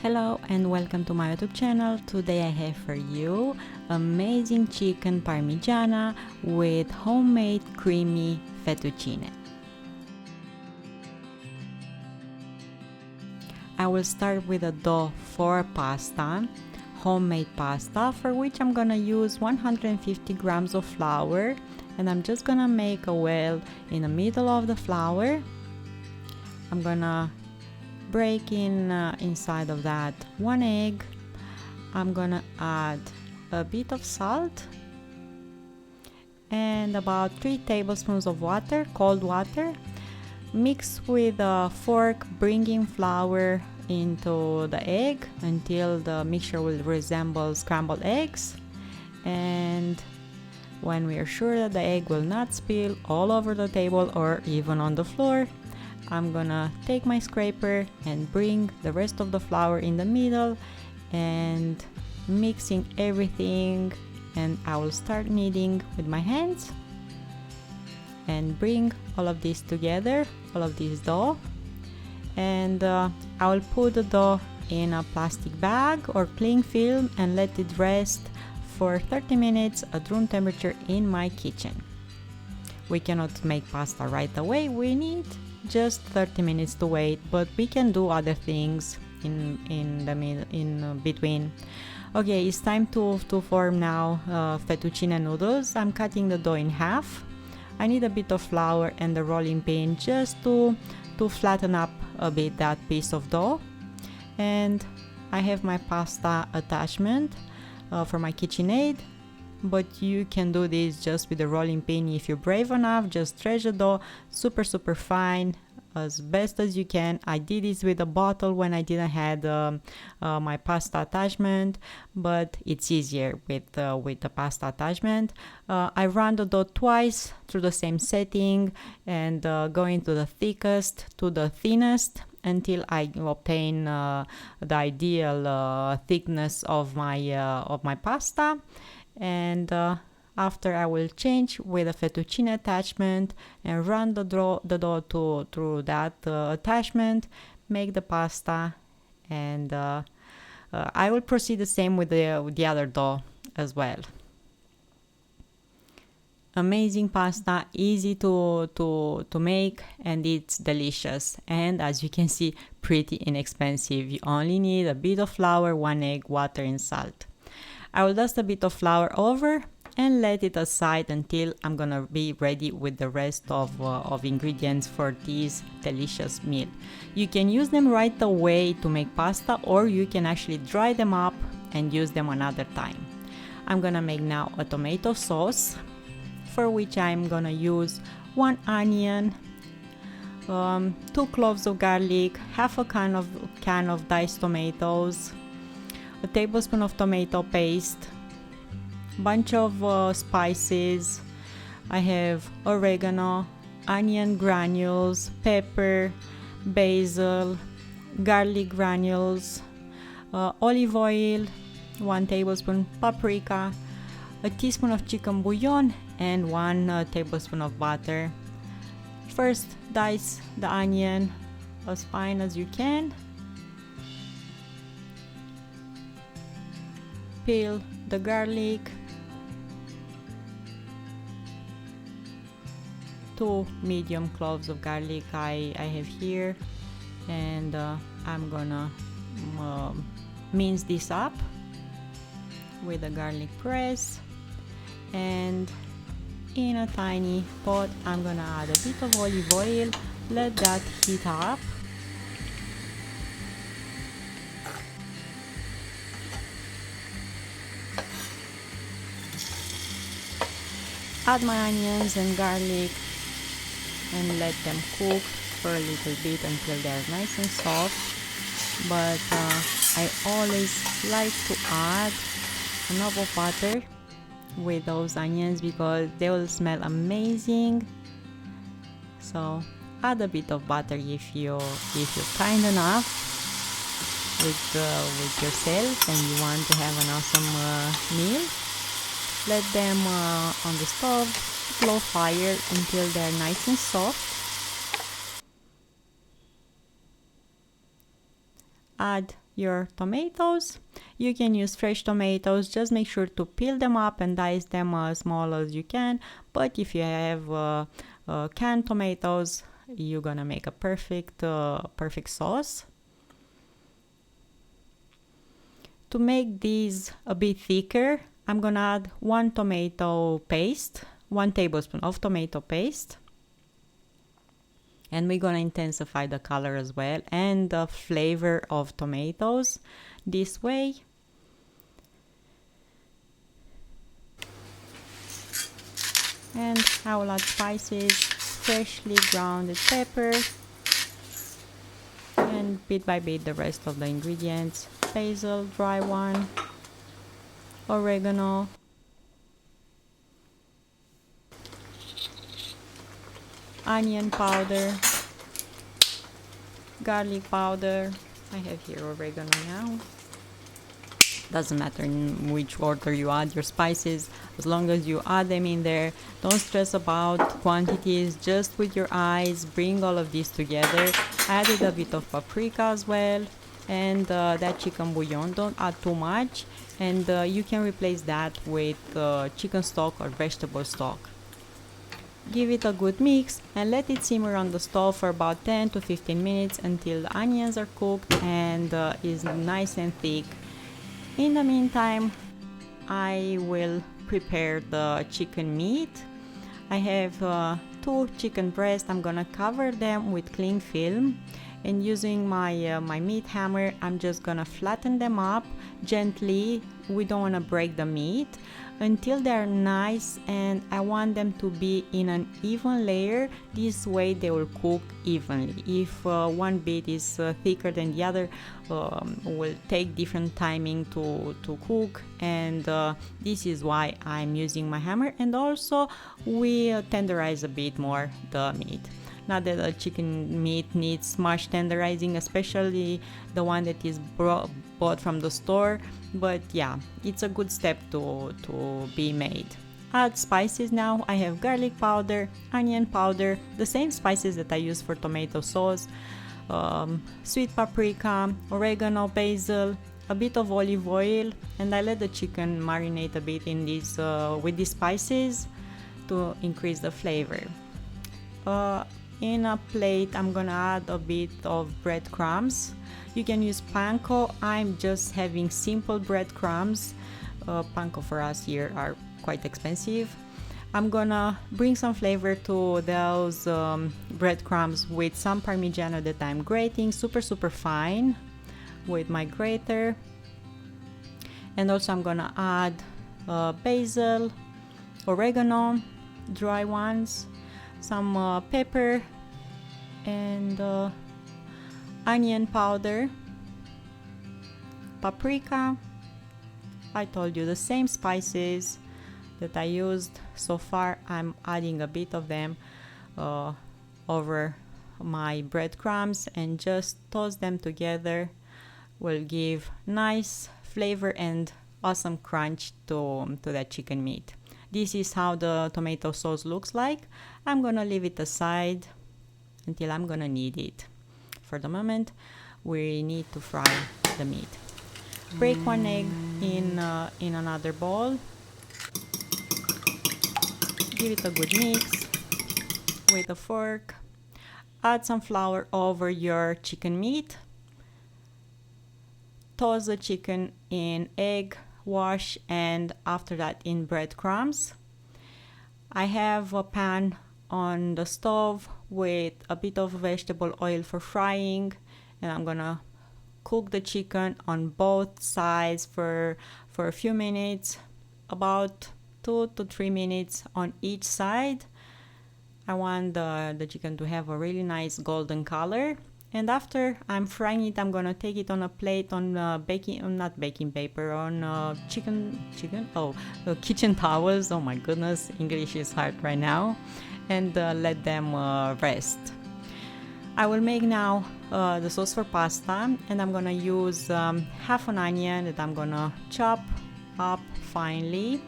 Hello and welcome to my YouTube channel. Today I have for you amazing chicken parmigiana with homemade creamy fettuccine. I will start with a dough for pasta, homemade pasta, for which I'm gonna use 150 grams of flour, and I'm just gonna make a well in the middle of the flour. I'm gonna break in inside of that one egg. I'm gonna add a bit of salt and about 3 tablespoons of water, cold water. Mix with a fork, bringing flour into the egg until the mixture will resemble scrambled eggs. And when we are sure that the egg will not spill all over the table or even on the floor, I'm gonna take my scraper and bring the rest of the flour in the middle and mixing everything, and I will start kneading with my hands and bring all of this together, all of this dough, and I will put the dough in a plastic bag or cling film and let it rest for 30 minutes at room temperature in my kitchen. We cannot make pasta right away, we need just 30 minutes to wait, but we can do other things in between. Okay, it's time to form now fettuccine noodles. I'm cutting the dough in half. I need a bit of flour and the rolling pin just to flatten up a bit that piece of dough. And I have my pasta attachment for my KitchenAid, but you can do this just with the rolling pin if you're brave enough. Just stretch the dough super fine as best as you can. I did this with a bottle when I didn't have my pasta attachment, but it's easier with the pasta attachment. I run the dough twice through the same setting and going to the thickest to the thinnest until I obtain the ideal thickness of my pasta. And after I will change with a fettuccine attachment and run the dough through that attachment, make the pasta, and I will proceed the same with the other dough as well. Amazing pasta, easy to make, and it's delicious, and as you can see, pretty inexpensive. You only need a bit of flour, 1 egg, water and salt. I will dust a bit of flour over and let it aside until I'm gonna be ready with the rest of ingredients for this delicious meal. You can use them right away to make pasta, or you can actually dry them up and use them another time. I'm gonna make now a tomato sauce, for which I'm gonna use 1 onion, 2 cloves of garlic, half a can of diced tomatoes, a tablespoon of tomato paste, bunch of spices. I have oregano, onion granules, pepper, basil, garlic granules, olive oil, 1 tablespoon, paprika, a teaspoon of chicken bouillon, and 1 tablespoon of butter. First, dice the onion as fine as you can. Peel the garlic. 2 medium cloves of garlic I have here, and I'm gonna mince this up with a garlic press. And in a tiny pot, I'm gonna add a bit of olive oil, let that heat up. Add my onions and garlic and let them cook for a little bit until they're nice and soft. But I always like to add a knob of butter with those onions because they will smell amazing. So add a bit of butter if you're kind enough with yourself and you want to have an awesome meal. Let them on the stove, low fire until they're nice and soft. add your tomatoes. You can use fresh tomatoes, just make sure to peel them up and dice them as small as you can. But if you have canned tomatoes, you're gonna make a perfect sauce. To make these a bit thicker, I'm gonna add 1 tomato paste, 1 tablespoon of tomato paste. And we're gonna intensify the color as well and the flavor of tomatoes this way. And I will add spices, freshly grounded pepper, and bit by bit the rest of the ingredients. Basil, dry one, oregano, onion powder, garlic powder. I have here oregano now. Doesn't matter in which order you add your spices, as long as you add them in there. Don't stress about quantities, just with your eyes bring all of this together. I added a bit of paprika as well, and that chicken bouillon, don't add too much, and you can replace that with chicken stock or vegetable stock. Give it a good mix and let it simmer on the stove for about 10 to 15 minutes until the onions are cooked and is nice and thick. In the meantime, I will prepare the chicken meat. I have 2 chicken breasts. I'm gonna cover them with cling film, and using my meat hammer, I'm just gonna flatten them up gently. We don't want to break the meat until they're nice, and I want them to be in an even layer. This way they will cook evenly. If one bit is thicker than the other, will take different timing to cook, and this is why I'm using my hammer. And also we tenderize a bit more the meat. Not that the chicken meat needs much tenderizing, especially the one that is bought from the store, but yeah, it's a good step to be made. Add spices now. I have garlic powder, onion powder, the same spices that I use for tomato sauce, sweet paprika, oregano, basil, a bit of olive oil, and I let the chicken marinate a bit in this with these spices to increase the flavor. In a plate, I'm gonna add a bit of breadcrumbs. You can use panko. I'm just having simple breadcrumbs. Panko for us here are quite expensive. I'm gonna bring some flavor to those breadcrumbs with some parmigiana that I'm grating super fine with my grater. And also I'm gonna add basil, oregano, dry ones, some pepper, and onion powder, paprika. I told you the same spices that I used so far. I'm adding a bit of them over my breadcrumbs and just toss them together. Will give nice flavor and awesome crunch to that chicken meat. This is how the tomato sauce looks like. I'm gonna leave it aside until I'm gonna need it. For the moment, we need to fry the meat. Break 1 egg in another bowl. Give it a good mix with a fork. Add some flour over your chicken meat. Toss the chicken in egg wash, and after that in breadcrumbs. I have a pan on the stove with a bit of vegetable oil for frying, and I'm gonna cook the chicken on both sides for a few minutes, about 2 to 3 minutes on each side. I want the chicken to have a really nice golden color. And after I'm frying it, I'm gonna take it on a plate on not baking paper, on kitchen towels. Oh my goodness, English is hard right now. And let them rest. I will make now the sauce for pasta, and I'm gonna use half an onion that I'm gonna chop up finely.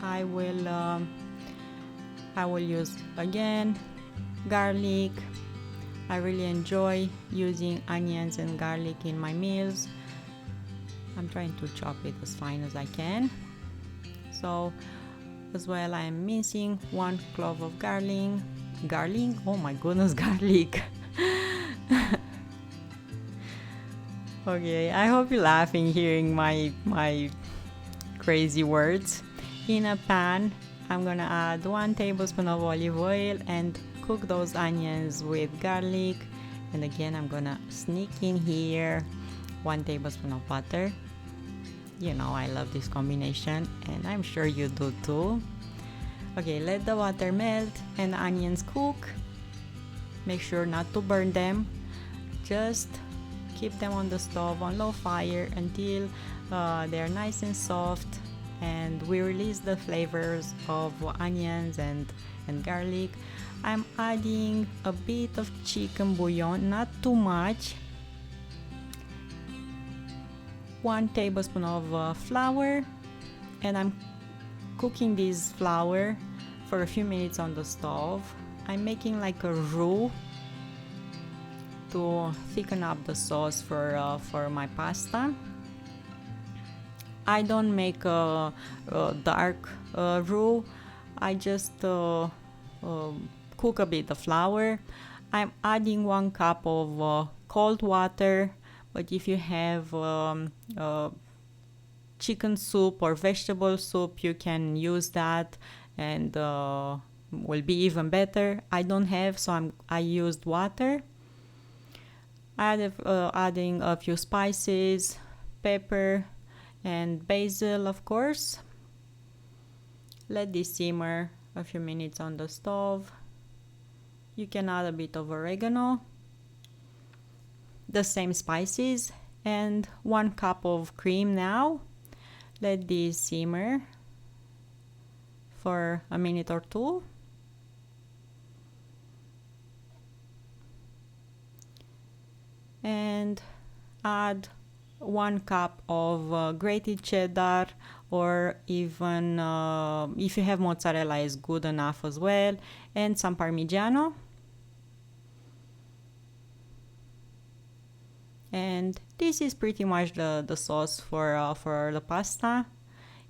I will use again garlic. I really enjoy using onions and garlic in my meals. I'm trying to chop it as fine as I can. So as well, I am mincing 1 clove of garlic. Oh my goodness, garlic. Okay, I hope you're laughing hearing my crazy words. In a pan, I'm gonna add 1 tablespoon of olive oil and cook those onions with garlic. And again, I'm gonna sneak in here 1 tablespoon of butter. You know, I love this combination and I'm sure you do too. Okay, let the water melt and the onions cook. Make sure not to burn them. Just keep them on the stove on low fire until they're nice and soft, and we release the flavors of onions and garlic. I'm adding a bit of chicken bouillon, not too much. 1 tablespoon of flour, and I'm cooking this flour for a few minutes on the stove. I'm making like a roux to thicken up the sauce for my pasta. I don't make a dark roux. I just cook a bit of flour. I'm adding 1 cup of cold water, but if you have chicken soup or vegetable soup, you can use that, and will be even better. I don't have, so I used water. Adding a few spices, pepper and basil, of course. Let this simmer a few minutes on the stove. You can add a bit of oregano, the same spices, and 1 cup of cream now. Let this simmer for a minute or two. And add 1 cup of grated cheddar, or even if you have mozzarella is good enough as well, and some parmigiano. And this is pretty much the sauce for the pasta.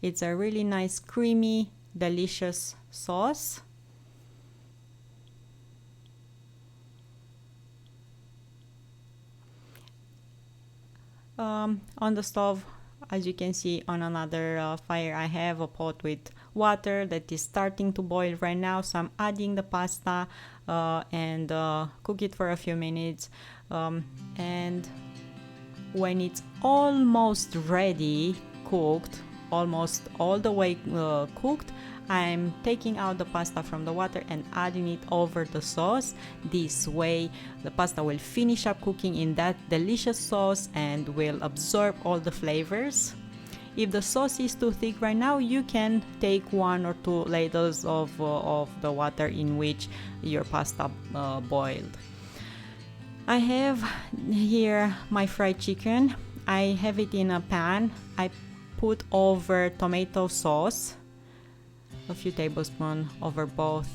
It's a really nice, creamy, delicious sauce. On the stove, as you can see on another fire, I have a pot with water that is starting to boil right now. So I'm adding the pasta and cook it for a few minutes. And when it's almost ready, cooked, almost all the way cooked, I'm taking out the pasta from the water and adding it over the sauce. This way the pasta will finish up cooking in that delicious sauce and will absorb all the flavors. If the sauce is too thick right now, you can take 1 or 2 ladles of the water in which your pasta boiled. I have here my fried chicken. I have it in a pan. I put over tomato sauce, a few tablespoons over both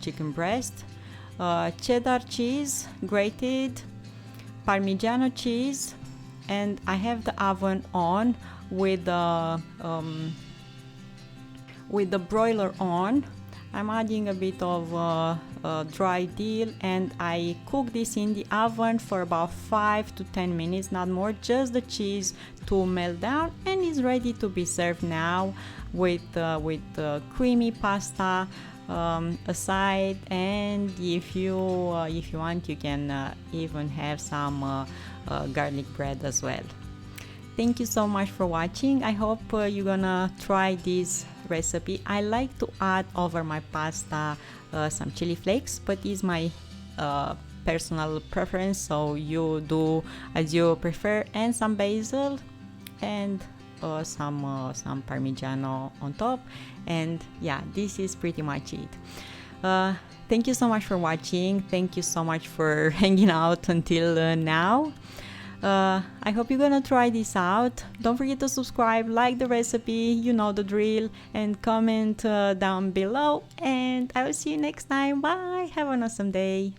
chicken breast, cheddar cheese grated, parmigiano cheese, and I have the oven on with the broiler on. I'm adding a bit of dry dill, and I cook this in the oven for about 5 to 10 minutes, not more, just the cheese to melt down, and it's ready to be served now with creamy pasta aside. And if you want, you can even have some garlic bread as well. Thank you so much for watching. I hope you're gonna try this recipe. I like to add over my pasta some chili flakes, but it's my personal preference, so you do as you prefer, and some basil and some parmigiano on top. And yeah, this is pretty much it. Thank you so much for watching. Thank you so much for hanging out until now. I hope you're gonna try this out. Don't forget to subscribe, like the recipe, you know the drill, and comment down below, and I will see you next time. Bye, have an awesome day.